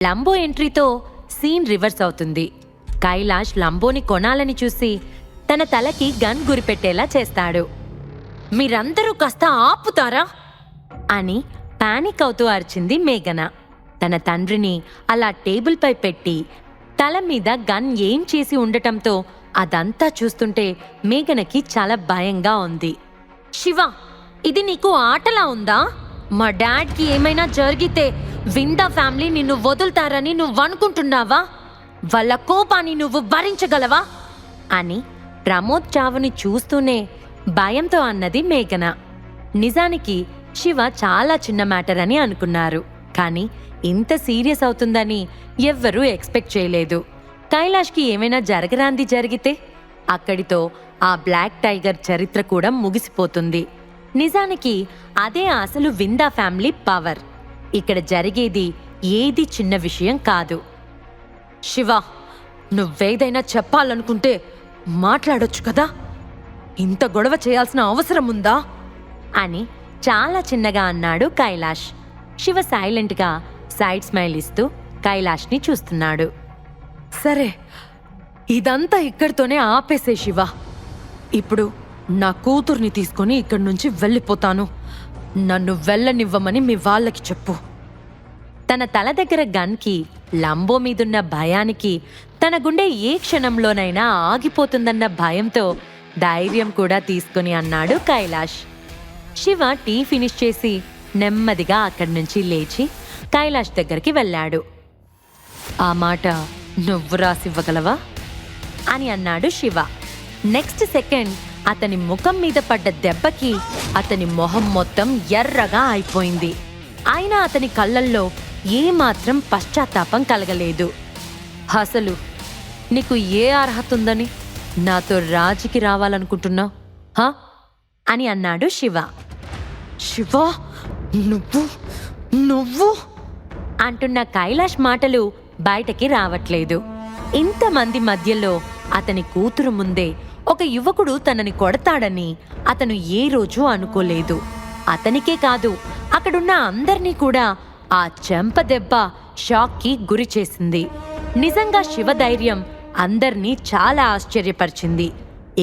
లంబో ఎంట్రీతో scene reverse అవుతుంది. కైలాష్ లంబోని కొనాలని చూసి తన తలకి గన్ గురిపెట్టేలా చేస్తాడు. మీరందరూ కాస్త ఆపుతారా అని పానిక్ అవుతూ అరిచింది మేఘన. తన తండ్రిని అలా టేబుల్పై పెట్టి తల మీద గన్ ఏం చేసి ఉండటంతో అదంతా చూస్తుంటే మేఘనకి చాలా భయంగా ఉంది. శివ, ఇది నీకు ఆటలా ఉందా? మా డాడ్కి ఏమైనా జరిగితే విందా ఫ్యామిలీ నిన్ను వదులుతారని నువ్వనుకుంటున్నావా? వాళ్ళ కోపాన్ని నువ్వు భరించగలవా అని ప్రమోద్ చావుని చూస్తూనే భయంతో అన్నది మేఘన. నిజానికి శివ చాలా చిన్న మ్యాటర్ అని అనుకున్నారు, కానీ ఇంత సీరియస్ అవుతుందని ఎవ్వరూ ఎక్స్పెక్ట్ చేయలేదు. కైలాష్కి ఏమైనా జరగరాంది జరిగితే అక్కడితో ఆ బ్లాక్ టైగర్ చరిత్ర కూడా ముగిసిపోతుంది. నిజానికి అదే అసలు విందా ఫ్యామిలీ పవర్. ఇక్కడ జరిగేది ఏది చిన్న విషయం కాదు. శివ, నువ్వేదైనా చెప్పాలనుకుంటే మాట్లాడొచ్చు కదా, ఇంత గొడవ చేయాల్సిన అవసరం ఉందా అని చాలా చిన్నగా అన్నాడు కైలాష్. శివ సైలెంట్గా సైడ్ స్మైల్ ఇస్తూ కైలాష్ని చూస్తున్నాడు. సరే, ఇదంతా ఇక్కడితోనే ఆపేసే శివ. ఇప్పుడు నా కూతుర్ని తీసుకొని ఇక్కడి నుంచి వెళ్ళిపోతాను. నన్ను వెళ్ళనివ్వమని మీ వాళ్ళకి చెప్పు. తన తల దగ్గర గన్కి లంబో మీదున్న భయానికి తన గుండె ఏ క్షణంలోనైనా ఆగిపోతుందన్న భయంతో ధైర్యం కూడా తీసుకుని అన్నాడు కైలాష్. శివ టీ ఫినిష్ చేసి నెమ్మదిగా అక్కడి నుంచి లేచి కైలాష్ దగ్గరికి వెళ్ళాడు. ఆ మాట నువ్వు రాసివ్వగలవా అని అన్నాడు శివ. నెక్స్ట్ సెకండ్ అతని ముఖం మీద పడ్డ దెబ్బకి అతని మొహం మొత్తం ఎర్రగా అయిపోయింది. అయినా అతని కళ్ళల్లో ఏమాత్రం పశ్చాత్తాపం కలగలేదు. అసలు నీకు ఏ అర్హత ఉందని నాతో రాజీకి రావాలనుకుంటున్నావు హా అని అన్నాడు శివ. శివ, నువ్వు నువ్వు అంటున్న కైలాష్ మాటలు బయటకి రావట్లేదు. ఇంతమంది మధ్యలో అతని కూతురు ముందే ఒక యువకుడు తనని కొడతాడని అతను ఏ రోజు అనుకోలేదు. అతనికే కాదు, అక్కడున్న అందర్నీ కూడా ఆ చెంప దెబ్బ షాక్కి గురి చేసింది. నిజంగా శివ ధైర్యం అందర్నీ చాలా ఆశ్చర్యపరిచింది.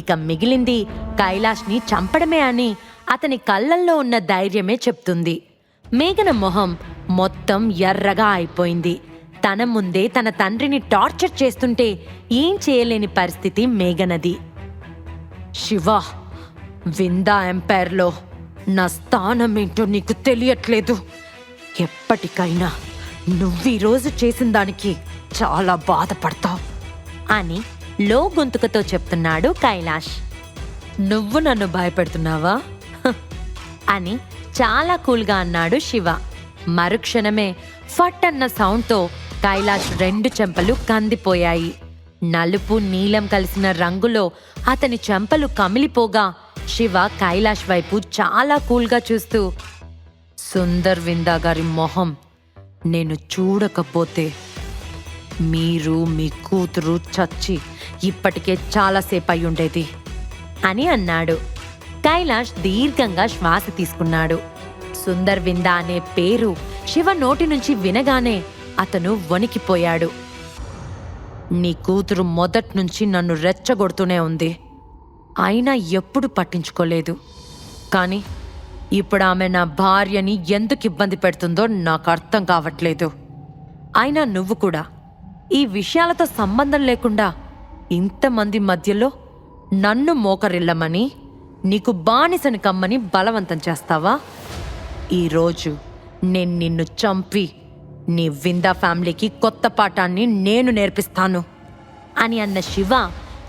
ఇక మిగిలింది కైలాష్ని చంపడమే అని అతని కళ్ళల్లో ఉన్న ధైర్యమే చెప్తుంది. మేఘన మొహం మొత్తం ఎర్రగా అయిపోయింది. తన ముందే తన తండ్రిని టార్చర్ చేస్తుంటే ఏం చేయలేని పరిస్థితి మేఘనది. శివ, విందా ఎంపైర్లో నా స్థానమేంటో నీకు తెలియట్లేదు. ఎప్పటికైనా నువ్వీరోజు చేసిన దానికి చాలా బాధపడతావు అని లో గొంతుకతో చెప్తున్నాడు కైలాష్. నువ్వు నన్ను భయపెడుతున్నావా అని చాలా కూల్గా అన్నాడు శివ. మరుక్షణమే ఫట్ అన్న సౌండ్తో కైలాష్ 2 చెంపలు కందిపోయాయి. నలుపు నీలం కలిసిన రంగులో అతని చెంపలు కమిలిపోగా శివ కైలాష్ వైపు చాలా కూల్గా చూస్తూ, సుందర్ విందా గారి మొహం నేను చూడకపోతే మీరు మీ కూతురు చచ్చి ఇప్పటికే చాలాసేపు అయి ఉండేది అని అన్నాడు. కైలాష్ దీర్ఘంగా శ్వాస తీసుకున్నాడు. సుందర్ విందా అనే పేరు శివ నోటి నుంచి వినగానే అతను వణికిపోయాడు. నీ కూతురు మొదట్నుంచి నన్ను రెచ్చగొడుతూనే ఉంది, అయినా ఎప్పుడు పట్టించుకోలేదు. కానీ ఇప్పుడు ఆమె నా భార్యని ఎందుకు ఇబ్బంది పెడుతుందో నాకు అర్థం కావట్లేదు. అయినా నువ్వు కూడా ఈ విషయాలతో సంబంధం లేకుండా ఇంతమంది మధ్యలో నన్ను మోకరిల్లమని, నీకు బానిసని కమ్మని బలవంతం చేస్తావా? ఈరోజు నేను నిన్ను చంపి నీ విందా ఫ్యామిలీకి కొత్త పాఠాన్ని నేను నేర్పిస్తాను అని అన్న శివ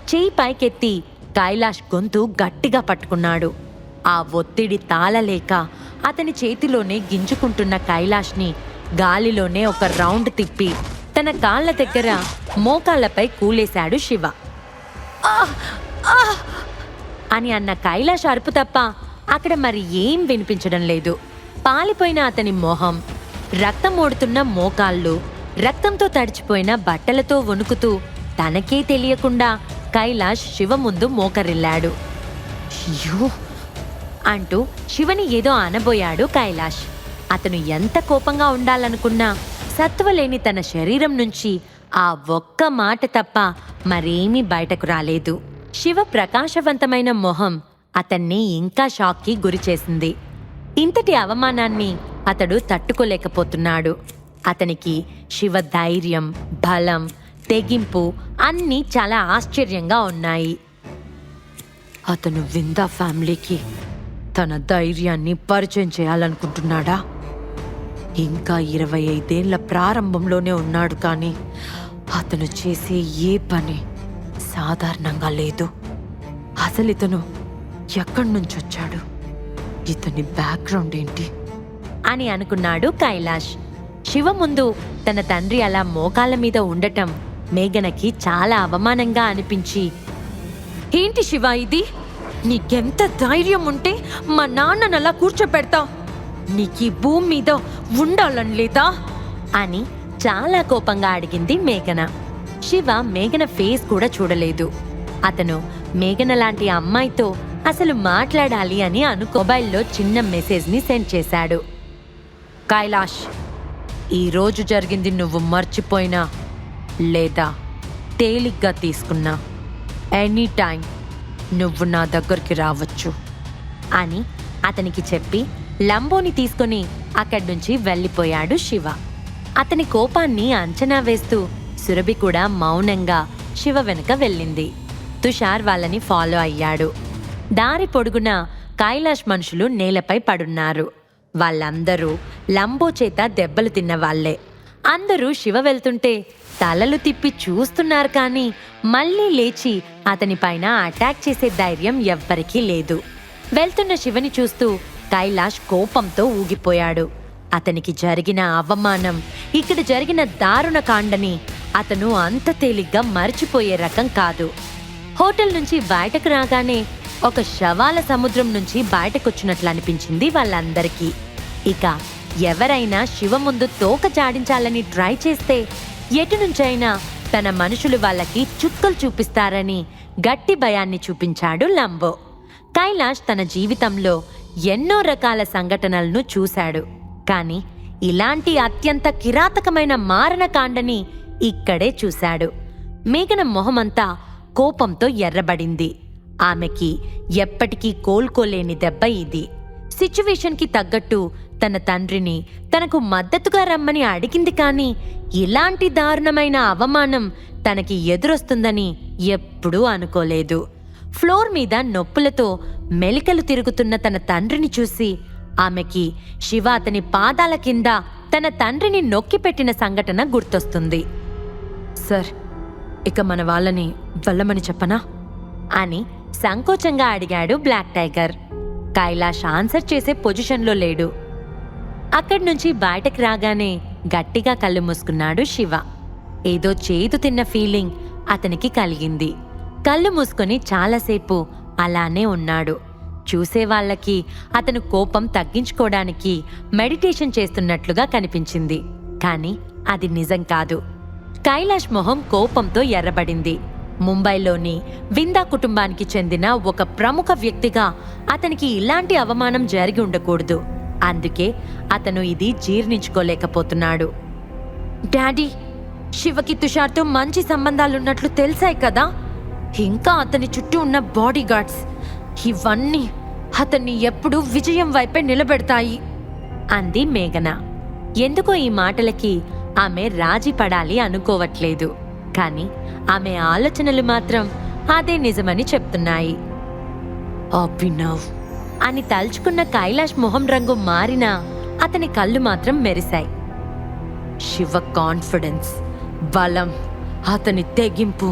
చేయి పైకెత్తి కైలాష్ గొంతు గట్టిగా పట్టుకున్నాడు. ఆ ఒత్తిడి తాళలేక అతని చేతిలోనే గింజుకుంటున్న కైలాష్ని గాలిలోనే ఒక రౌండ్ తిప్పి తన కాళ్ళ దగ్గర మోకాళ్లపై కూలేశాడు శివ. అని అన్న కైలాష్ అరుపు తప్ప అక్కడ మరి ఏం వినిపించడం లేదు. పాలిపోయిన అతని మొహం, రక్తం ఓడుతున్న మోకాళ్ళు, రక్తంతో తడిచిపోయిన బట్టలతో వణుకుతూ తనకే తెలియకుండా కైలాష్ శివ ముందు మోకరిల్లాడు. అయ్యో అంటూ శివని ఏదో అనబోయాడు కైలాష్. అతను ఎంత కోపంగా ఉండాలనుకున్నా సత్తువలేని తన శరీరం నుంచి ఆ ఒక్క మాట తప్ప మరేమీ బయటకు రాలేదు. శివ ప్రకాశవంతమైన మొహం అతన్ని ఇంకా షాక్కి గురిచేసింది. ఇంతటి అవమానాన్ని అతడు తట్టుకోలేకపోతున్నాడు. అతనికి శివ ధైర్యం, బలం, తెగింపు అన్నీ చాలా ఆశ్చర్యంగా ఉన్నాయి. అతను విందా ఫ్యామిలీకి తన ధైర్యాన్ని పరిచయం చేయాలనుకుంటున్నాడా? ఇంకా 25 ఏళ్ల ప్రారంభంలోనే ఉన్నాడు, కానీ అతను చేసే ఏ పని సాధారణంగా లేదు. అసలు ఇతను ఎక్కడి నుంచి వచ్చాడు? ఇతని బ్యాక్గ్రౌండ్ ఏంటి అని అనుకున్నాడు కైలాష్. శివ ముందు తన తండ్రి అలా మోకాళ్ళ మీద ఉండటం మేఘనకి చాలా అవమానంగా అనిపించి, ఏంటి శివ ఇది? నీకెంత ధైర్యం ఉంటే మా నాన్నను అలా కూర్చోపెడతావు? నీకీ భూమి మీద ఉండాలని లేదా అని చాలా కోపంగా అడిగింది మేఘన. శివ మేఘన ఫేస్ కూడా చూడలేదు. అతను మేఘన లాంటి అమ్మాయితో అసలు మాట్లాడాలి అని మొబైల్లో చిన్న మెసేజ్ని సెండ్ చేశాడు. కైలాష్, ఈరోజు జరిగింది నువ్వు మర్చిపోయినా లేదా తేలిగ్గా తీసుకున్నా ఎనీ టైం నువ్వు నా దగ్గరికి రావచ్చు అని అతనికి చెప్పి లంబోని తీసుకుని అక్కడి నుంచి వెళ్ళిపోయాడు శివ. అతని కోపాన్ని అంచనా వేస్తూ సురభి కూడా మౌనంగా శివ వెనుక వెళ్ళింది. తుషార్ వాళ్ళని ఫాలో అయ్యాడు. దారి పొడుగున కైలాష్ మనుషులు నేలపై పడున్నారు. వాళ్ళందరూ లంబో చేత దెబ్బలు తిన్నవాళ్లే. అందరూ శివ వెళ్తుంటే తలలు తిప్పి చూస్తున్నారు, కానీ మళ్ళీ లేచి అతనిపైన అటాక్ చేసే ధైర్యం ఎవ్వరికీ లేదు. వెళ్తున్న శివని చూస్తూ కైలాష్ కోపంతో ఊగిపోయాడు. అతనికి జరిగిన అవమానం, ఇక్కడ జరిగిన దారుణ కాండని అతను అంత తేలిగ్గా మర్చిపోయే రకం కాదు. హోటల్ నుంచి బయటకు రాగానే ఒక శవాల సముద్రం నుంచి బయటకొచ్చినట్లు అనిపించింది వాళ్ళందరికీ. ఇక ఎవరైనా శివ ముందు తోక జాడించాలని ట్రై చేస్తే ఎటు నుంచైనా తన మనుషులు వాళ్ళకి చుక్కలు చూపిస్తారని గట్టి భయాన్ని చూపించాడు లంబో. కైలాష్ తన జీవితంలో ఎన్నో రకాల సంఘటనలను చూశాడు, కానీ ఇలాంటి అత్యంత కిరాతకమైన మారణకాండని ఇక్కడే చూశాడు. మేఘన మొహమంతా కోపంతో ఎర్రబడింది. ఆమెకి ఎప్పటికీ కోలుకోలేని దెబ్బ ఇది. సిచ్యువేషన్కి తగ్గట్టు తన తండ్రిని తనకు మద్దతుగా రమ్మని అడిగింది, కానీ ఇలాంటి దారుణమైన అవమానం తనకి ఎదురొస్తుందని ఎప్పుడూ అనుకోలేదు. ఫ్లోర్ మీద నొప్పులతో మెలికలు తిరుగుతున్న తన తండ్రిని చూసి ఆమెకి శివ అతని పాదాల కింద తన తండ్రిని నొక్కిపెట్టిన సంఘటన గుర్తొస్తుంది. సార్, ఇక మన వాళ్ళని వెళ్ళమని చెప్పనా అని సంకోచంగా అడిగాడు బ్లాక్ టైగర్. కైలాష్ ఆన్సర్ చేసే పొజిషన్లో లేడు. అక్కడి నుంచి బయటకు రాగానే గట్టిగా కళ్ళు మూసుకున్నాడు శివ. ఏదో చేదు తిన్న ఫీలింగ్ అతనికి కలిగింది. కళ్ళు మూసుకొని చాలాసేపు అలానే ఉన్నాడు. చూసేవాళ్లకి అతను కోపం తగ్గించుకోవడానికి మెడిటేషన్ చేస్తున్నట్లుగా కనిపించింది, కానీ అది నిజం కాదు. కైలాష్ మొహం కోపంతో ఎర్రబడింది. ముంబైలోని విందా కుటుంబానికి చెందిన ఒక ప్రముఖ వ్యక్తిగా అతనికి ఇలాంటి అవమానం జరిగి ఉండకూడదు. అందుకే అతను ఇది జీర్ణించుకోలేకపోతున్నాడు. డాడీ, శివకి తుషార్తో మంచి సంబంధాలున్నట్లు తెలిసాయి కదా, ఇంకా అతని చుట్టూ ఉన్న బాడీ గార్డ్స్, ఇవన్నీ అతన్ని ఎప్పుడూ విజయం వైపే నిలబెడతాయి అంది మేఘన. ఎందుకో ఈ మాటలకి ఆమె రాజీ పడాలి అనుకోవట్లేదు, కానీ ఆమె ఆలోచనలు మాత్రం అదే నిజమని చెప్తున్నాయి. అభినవ్ అని తలుచుకున్న కైలాష్ మొహం రంగు మారినా అతని కళ్ళు మాత్రం మెరిశాయి. శివ కాన్ఫిడెన్స్, బలం, అతని తెగింపు,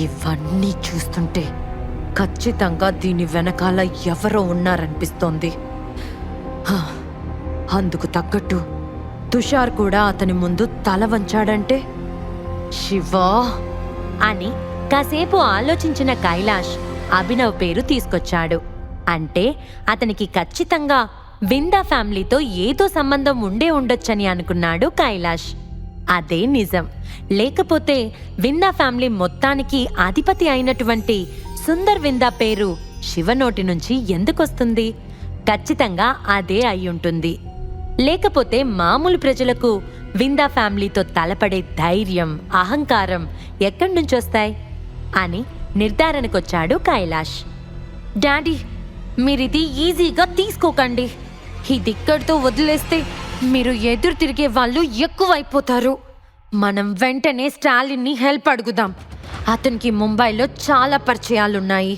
ఇవన్నీ చూస్తుంటే ఖచ్చితంగా దీని వెనకాల ఎవరో ఉన్నారనిపిస్తోంది. అందుకు తగ్గట్టు తుషార్ కూడా అతని ముందు తల వంచాడంటే శివా అని కాసేపు ఆలోచించిన కైలాష్ అభినవ్ పేరు తీసుకొచ్చాడు. అంటే అతనికి ఖచ్చితంగా విందా ఫ్యామిలీతో ఏదో సంబంధం ఉండే ఉండొచ్చని అనుకున్నాడు కైలాష్. అదే నిజం. లేకపోతే విందా ఫ్యామిలీ మొత్తానికి అధిపతి అయినటువంటి సుందర్ విందా పేరు శివ నోటి నుంచి ఎందుకొస్తుంది? ఖచ్చితంగా అదే అయ్యుంటుంది. లేకపోతే మామూలు ప్రజలకు విందా ఫ్యామిలీతో తలపడే ధైర్యం, అహంకారం ఎక్కడి నుంచొస్తాయి అని నిర్ధారణకొచ్చాడు కైలాష్. డాడీ, మీరిది ఈజీగా తీసుకోకండి. ఇదిక్కడితో వదిలేస్తే మీరు ఎదురు తిరిగే వాళ్ళు ఎక్కువైపోతారు. మనం వెంటనే స్టాలిన్ని హెల్ప్ అడుగుదాం. అతనికి ముంబైలో చాలా పరిచయాలున్నాయి.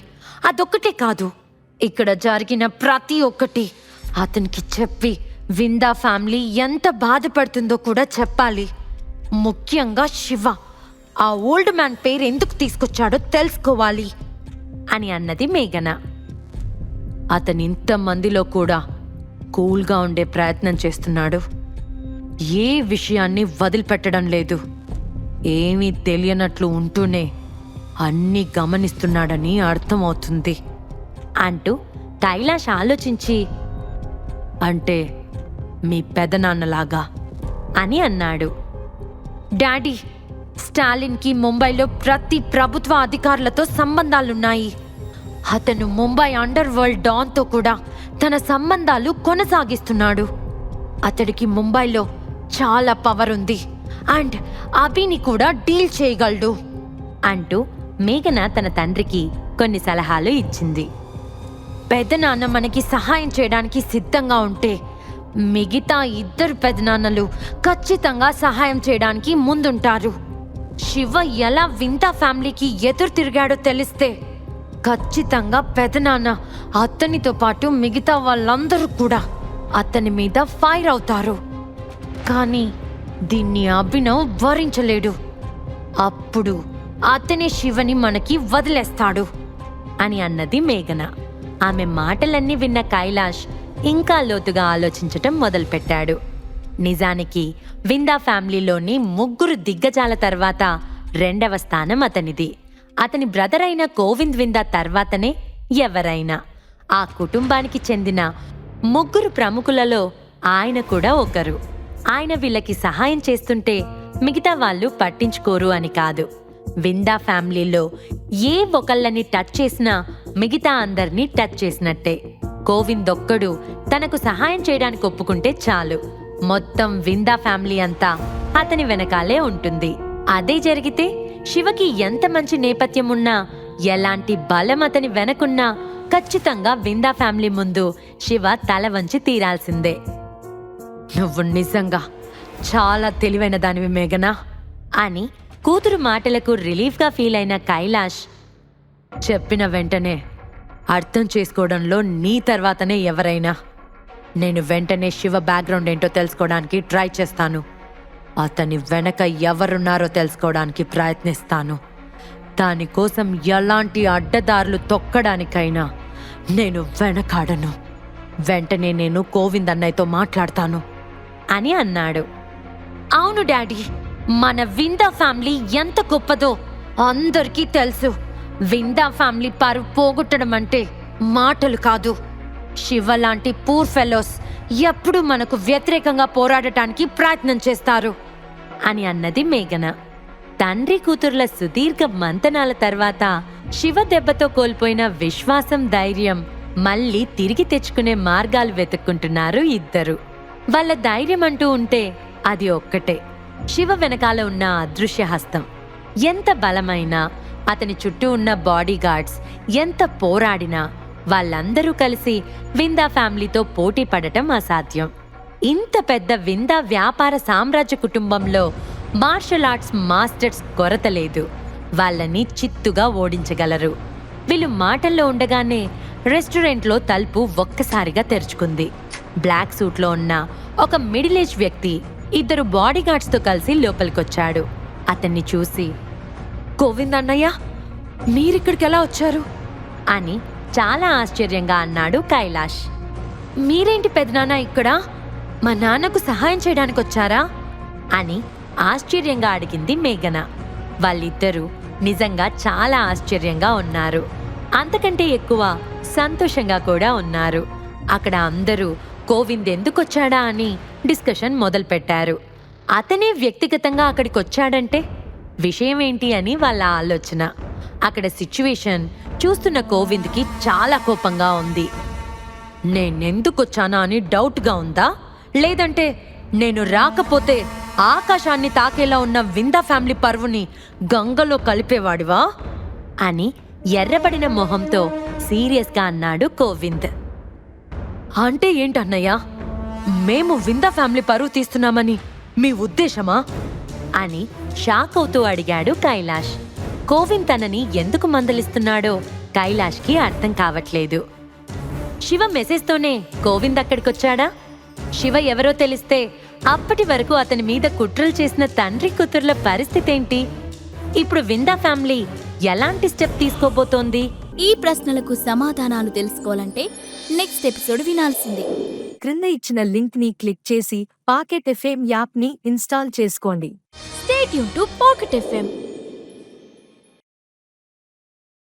అదొక్కటే కాదు, ఇక్కడ జరిగిన ప్రతి ఒక్కటి అతనికి చెప్పి విందా ఫ్యామిలీ ఎంత బాధపడుతుందో కూడా చెప్పాలి. ముఖ్యంగా శివ ఆ ఓల్డ్ మ్యాన్ పేరు ఎందుకు తీసుకొచ్చాడో తెలుసుకోవాలి అని అన్నది మేఘన. అతను ఇంతమందిలో కూడా కూల్గా ఉండే ప్రయత్నం చేస్తున్నాడు. ఏ విషయాన్ని వదిలిపెట్టడం లేదు. ఏమీ తెలియనట్లు ఉంటూనే అన్నీ గమనిస్తున్నాడని అర్థమవుతుంది అంటూ కైలాష్ ఆలోచించి, అంటే మీ పెదనాన్నలాగా అని అన్నాడు. డాడీ, స్టాలిన్కి ముంబైలో ప్రతి ప్రభుత్వ అధికారులతో సంబంధాలున్నాయి. అతను ముంబై అండర్ వరల్డ్ డాన్తో కూడా తన సంబంధాలు కొనసాగిస్తున్నాడు. అతడికి ముంబైలో చాలా పవర్ ఉంది అండ్ అభిని కూడా డీల్ చేయగలడు అంటూ మేఘన తన తండ్రికి కొన్ని సలహాలు ఇచ్చింది. పెదనాన్న మనకి సహాయం చేయడానికి సిద్ధంగా ఉంటే మిగతా ఇద్దరు పెదనాన్నలు ఖచ్చితంగా సహాయం చేయడానికి ముందుంటారు. శివ ఎలా వింతా ఫ్యామిలీకి ఎదురు తిరిగాడో తెలిస్తే ఖచ్చితంగా పెదనాన్న అతనితో పాటు మిగతా వాళ్ళందరూ కూడా అతని మీద ఫైర్ అవుతారు. కానీ దీన్ని అభినవ్ భరించలేడు. అప్పుడు అతనే శివని మనకి వదిలేస్తాడు అని అన్నది మేఘన. ఆమె మాటలన్నీ విన్న కైలాష్ ఇంకా లోతుగా ఆలోచించటం మొదలుపెట్టాడు. నిజానికి విందా ఫ్యామిలీలోని 3 దిగ్గజాల తర్వాత 2వ స్థానం అతనిది. అతని బ్రదర్ అయిన గోవింద్ విందా తర్వాతనే ఎవరైనా. ఆ కుటుంబానికి చెందిన 3 ప్రముఖులలో ఆయన కూడా ఒకరు. ఆయన వీళ్ళకి సహాయం చేస్తుంటే మిగతా వాళ్ళు పట్టించుకోరు అని కాదు. విందా ఫ్యామిలీలో ఏ ఒకళ్ళని టచ్ చేసినా మిగతా అందరినీ టచ్ చేసినట్టే. గోవింద్ ఒక్కడు తనకు సహాయం చేయడానికి ఒప్పుకుంటే చాలు, మొత్తం విందా ఫ్యామిలీ అంతా అతని వెనకాలే ఉంటుంది. అదే జరిగితే శివకి ఎంత మంచి నేపథ్యం ఉన్నా, ఎలాంటి బలం అతని వెనకున్నా ఖచ్చితంగా విందా ఫ్యామిలీ ముందు శివ తల వంచి తీరాల్సిందే. నువ్వు నిజంగా చాలా తెలివైన దానివి మేఘనా అని కూతురు మాటలకు రిలీఫ్గా ఫీల్ అయిన కైలాష్, చెప్పిన వెంటనే అర్థం చేసుకోవడంలో నీ తర్వాతనే ఎవరైనా. నేను వెంటనే శివ బ్యాక్గ్రౌండ్ ఏంటో తెలుసుకోవడానికి ట్రై చేస్తాను. అతని వెనక ఎవరున్నారో తెలుసుకోవడానికి ప్రయత్నిస్తాను. దానికోసం ఎలాంటి అడ్డదారులు తొక్కడానికైనా నేను వెనకాడను. వెంటనే నేను గోవింద్ అన్నయ్యతో మాట్లాడతాను అని అన్నాడు. అవును డాడీ, మన విందా ఫ్యామిలీ ఎంత గొప్పదో అందరికీ తెలుసు. విందా ఫ్యామిలీ పరువు పోగొట్టడం అంటే మాటలు కాదు. శివ లాంటి పూర్ ఫెలోస్ ఎప్పుడు మనకు వ్యతిరేకంగా పోరాడటానికి ప్రయత్నం చేస్తారు అని అన్నది మేఘన. తండ్రి కూతుర్ల సుదీర్ఘ మంతనాల తర్వాత శివ దెబ్బతో కోల్పోయిన విశ్వాసం, ధైర్యం మళ్ళీ తిరిగి తెచ్చుకునే మార్గాలు వెతుక్కుంటున్నారు ఇద్దరు. వాళ్ళ ధైర్యం అంటూ ఉంటే అది ఒక్కటే, శివ వెనకాల ఉన్న అదృశ్య హస్తం. ఎంత బలమైనా, అతని చుట్టూ ఉన్న బాడీ గార్డ్స్ ఎంత పోరాడినా వాళ్ళందరూ కలిసి విందా ఫ్యామిలీతో పోటీ పడటం అసాధ్యం. ఇంత పెద్ద విందా వ్యాపార సామ్రాజ్య కుటుంబంలో మార్షల్ ఆర్ట్స్ మాస్టర్స్ కొరత లేదు. వాళ్ళని చిత్తుగా ఓడించగలరు. వీళ్ళు మాటల్లో ఉండగానే రెస్టారెంట్లో తలుపు ఒక్కసారిగా తెరుచుకుంది. బ్లాక్ సూట్లో ఉన్న ఒక మిడిల్ ఏజ్ వ్యక్తి 2 బాడీగార్డ్స్తో కలిసి లోపలికొచ్చాడు. అతన్ని చూసి, గోవింద్ అన్నయ్య, మీరిక్కడికి ఎలా వచ్చారు అని చాలా ఆశ్చర్యంగా అన్నాడు కైలాష్. మీరేంటి పెదనాన్న ఇక్కడ? మా నాన్నకు సహాయం చేయడానికి వచ్చారా అని ఆశ్చర్యంగా అడిగింది మేఘన. వాళ్ళిద్దరూ నిజంగా చాలా ఆశ్చర్యంగా ఉన్నారు. అంతకంటే ఎక్కువ సంతోషంగా కూడా ఉన్నారు. అక్కడ అందరూ గోవింద్ ఎందుకొచ్చాడా అని డిస్కషన్ మొదలుపెట్టారు. అతనే వ్యక్తిగతంగా అక్కడికి వచ్చాడంటే విషయం ఏంటి అని వాళ్ళ ఆలోచన. అక్కడ సిచ్యువేషన్ చూస్తున్న గోవింద్కి చాలా కోపంగా ఉంది. నేనెందుకొచ్చానా అని డౌట్గా ఉందా? లేదంటే నేను రాకపోతే ఆకాశాన్ని తాకేలా ఉన్న విందా ఫ్యామిలీ పరువుని గంగలో కలిపేవాడివా అని ఎర్రబడిన మొహంతో సీరియస్గా అన్నాడు గోవింద్. అంటే ఏంటన్నయ్యా, మేము విందా ఫ్యామిలీ పరువు తీస్తున్నామని మీ ఉద్దేశమా అని షాక్ అవుతూ అడిగాడు కైలాష్. గోవింద్ తనని ఎందుకు మందలిస్తున్నాడో కైలాష్కి అర్థం కావట్లేదు. శివ మెసేజ్తోనే గోవింద్ అక్కడికొచ్చాడా? శివ ఎవరో తెలిస్తే అప్పటి వరకు అతని మీద కుట్రలు చేసిన తండ్రి కూతుర్ల పరిస్థితి ఏంటి? ఇప్పుడు విందా ఫ్యామిలీ ఎలాంటి స్టెప్ తీసుకోబోతోంది? ఈ ప్రశ్నలకు సమాధానాలు తెలుసుకోవాలంటే నెక్స్ట్ ఎపిసోడ్ వినాల్సిందే. క్రింద ఇచ్చిన లింక్ ని క్లిక్ చేసి పాకెట్ ఎఫ్ఎం యాప్ ని ఇన్స్టాల్ చేసుకోండి. Stay tune to pocket FM.